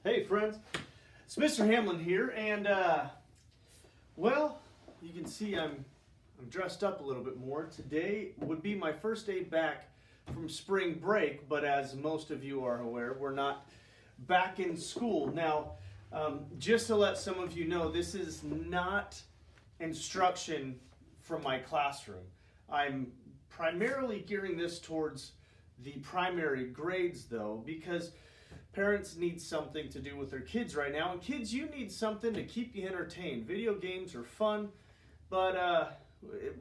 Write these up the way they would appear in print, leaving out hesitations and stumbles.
Hey friends, it's Mr. Hamlin here, and well, you can see I'm dressed up a little bit more. Today would be my first day back from spring break, but as most of you are aware, we're not back in school. Now, just to let some of you know, this is not instruction from my classroom. I'm primarily gearing this towards the primary grades though, because parents need something to do with their kids right now, and kids, you need something to keep you entertained. Video games are fun, but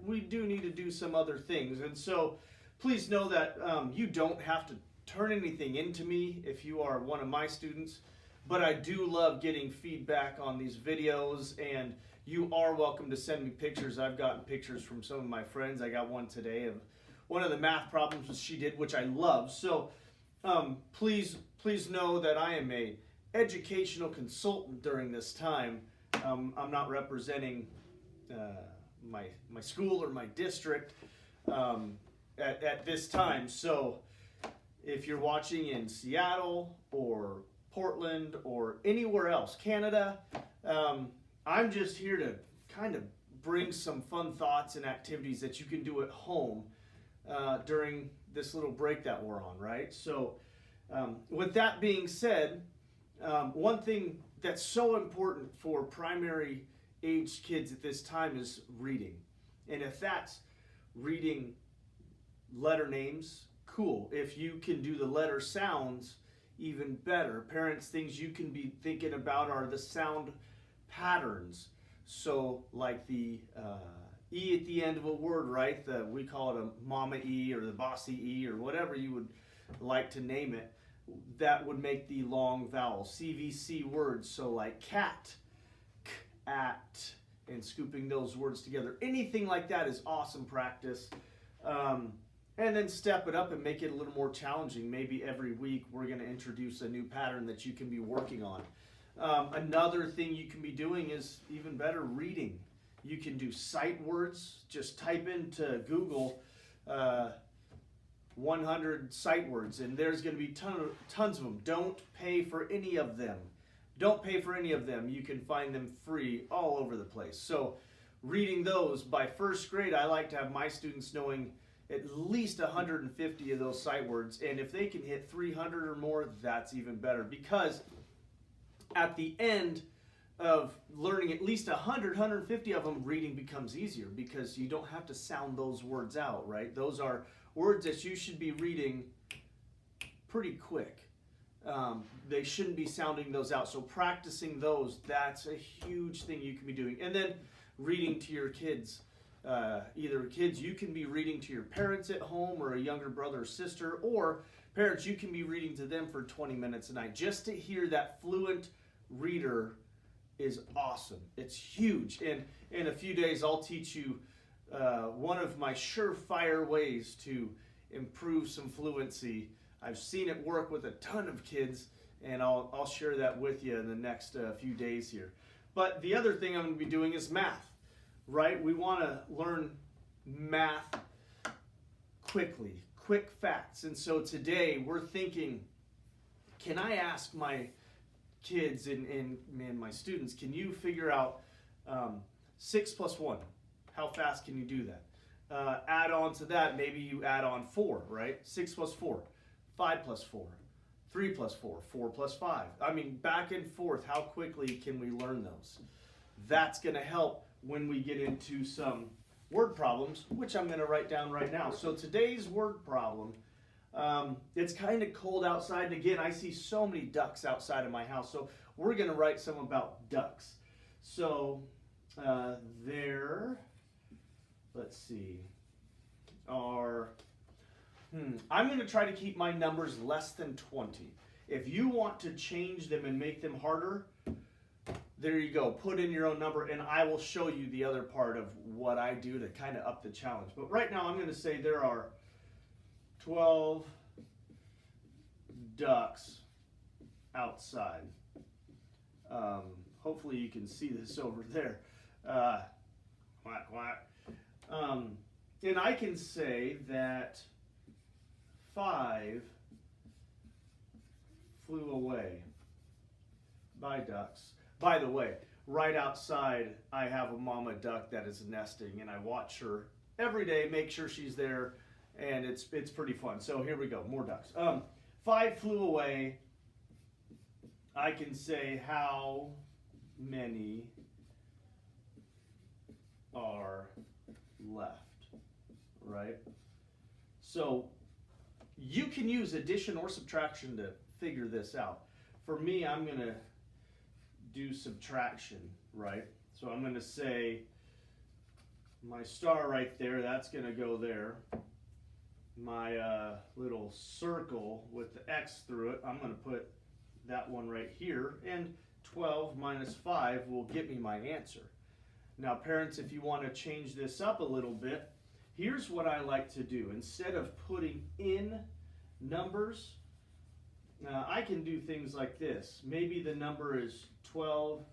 we do need to do some other things. And so please know that you don't have to turn anything into me if you are one of my students, but I do love getting feedback on these videos, and you are welcome to send me pictures. I've gotten pictures from some of my friends. I got one today of one of the math problems that she did, which I love. So please know that I am a educational consultant during this time. I'm not representing my school or my district at this time. So if you're watching in Seattle or Portland or anywhere else, Canada, I'm just here to kind of bring some fun thoughts and activities that you can do at home during this little break that we're on, right? So with that being said, one thing that's so important for primary aged kids at this time is reading. And if that's reading letter names, cool. If you can do the letter sounds, even better. Parents, things you can be thinking about are the sound patterns. So like the E at the end of a word, right? We call it a mama E or the bossy E or whatever you would like to name it. That would make the long vowel CVC words. So like cat, k, at, and scooping those words together. Anything like that is awesome practice. And then step it up and make it a little more challenging. Maybe every week we're going to introduce a new pattern that you can be working on. Another thing you can be doing is even better reading. You can do sight words. Just type into Google 100 sight words, and there's going to be tons of them. Don't pay for any of them. Don't pay for any of them. You can find them free all over the place. So reading those, by first grade, I like to have my students knowing at least 150 of those sight words, and if they can hit 300 or more, that's even better, because at the end of learning at least 100, 150 of them, reading becomes easier because you don't have to sound those words out, right? Those are words that you should be reading pretty quick. They shouldn't be sounding those out. So practicing those, that's a huge thing you can be doing. And then reading to your kids. Either kids, you can be reading to your parents at home or a younger brother or sister, or parents, you can be reading to them for 20 minutes a night. Just to hear that fluent reader is awesome. It's huge. And in a few days, I'll teach you one of my surefire ways to improve some fluency. I've seen it work with a ton of kids, and I'll share that with you in the next few days here. But the other thing I'm going to be doing is math, right? We want to learn math quickly, quick facts. And so today we're thinking, can I ask my kids and my students, can you figure out 6 plus 1? How fast can you do that? Add on to that, maybe you add on 4, right? 6 plus 4, 5 plus 4, 3 plus 4, 4 plus 5. I mean, back and forth, how quickly can we learn those? That's going to help when we get into some word problems, which I'm going to write down right now. So today's word problem, it's kind of cold outside, and again, I see so many ducks outside of my house, so we're going to write some about ducks. So let's see, I'm going to try to keep my numbers less than 20. If you want to change them and make them harder, there you go. Put in your own number, and I will show you the other part of what I do to kind of up the challenge. But right now, I'm going to say there are 12 ducks outside. Hopefully you can see this over there. Quack, quack. And I can say that 5 flew away. Bye, ducks. By the way, right outside, I have a mama duck that is nesting, and I watch her every day, make sure she's there, and it's pretty fun. So here we go, more ducks. 5 flew away. I can say how many are left, right? So you can use addition or subtraction to figure this out. For me, I'm going to do subtraction, right? So I'm going to say my star right there, that's going to go there. My little circle with the X through it, I'm going to put that one right here, and 12 minus 5 will get me my answer. Now parents, if you want to change this up a little bit, here's what I like to do. Instead of putting in numbers, I can do things like this. Maybe the number is 12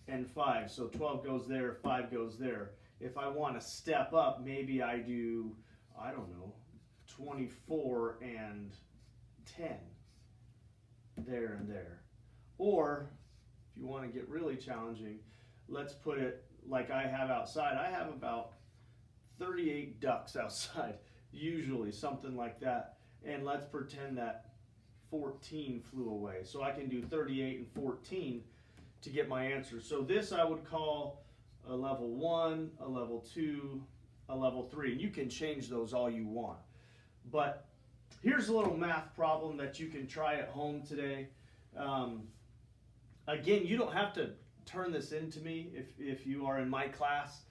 and 5, so 12 goes there, 5 goes there. If I want to step up, maybe I do, I don't know, 24 and 10, there and there. Or if you want to get really challenging, let's put it like I have outside. I have about 38 ducks outside, usually, something like that. And let's pretend that 14 flew away. So I can do 38 and 14 to get my answer. So this I would call a level 1, a level 2, a level 3. And you can change those all you want. But here's a little math problem that you can try at home today. Again, you don't have to turn this into me if you are in my class,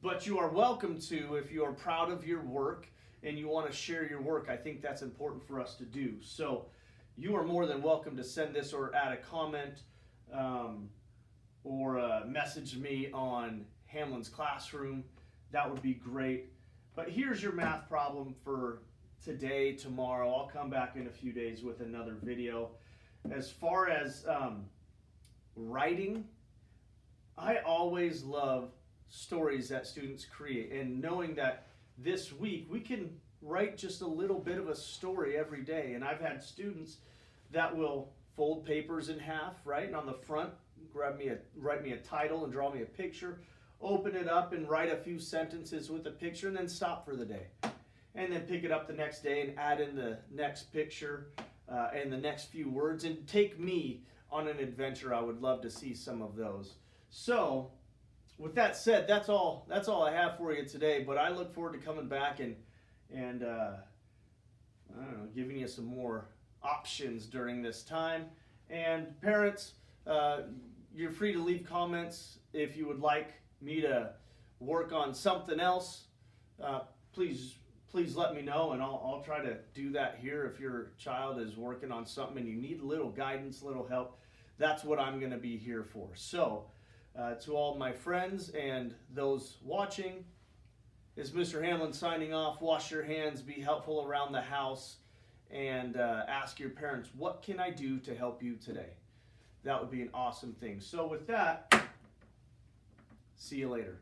but you are welcome to if you are proud of your work and you want to share your work. I think that's important for us to do. So you are more than welcome to send this or add a comment or message me on Hamlin's Classroom. That would be great. But here's your math problem for today, tomorrow. I'll come back in a few days with another video. As far as writing, I always love stories that students create, and knowing that this week we can write just a little bit of a story every day. And I've had students that will fold papers in half, right, and on the front write me a title and draw me a picture, open it up and write a few sentences with a picture, and then stop for the day, and then pick it up the next day and add in the next picture and the next few words, and take me on an adventure. I would love to see some of those. So with that said, that's all I have for you today, but I look forward to coming back and I don't know, giving you some more options during this time. And parents, you're free to leave comments if you would like me to work on something else. Please let me know, and I'll try to do that here. If your child is working on something and you need a little guidance, a little help, that's what I'm going to be here for. So to all my friends and those watching, it's Mr. Hamlin signing off. Wash your hands, be helpful around the house, and ask your parents, what can I do to help you today? That would be an awesome thing. So with that, see you later.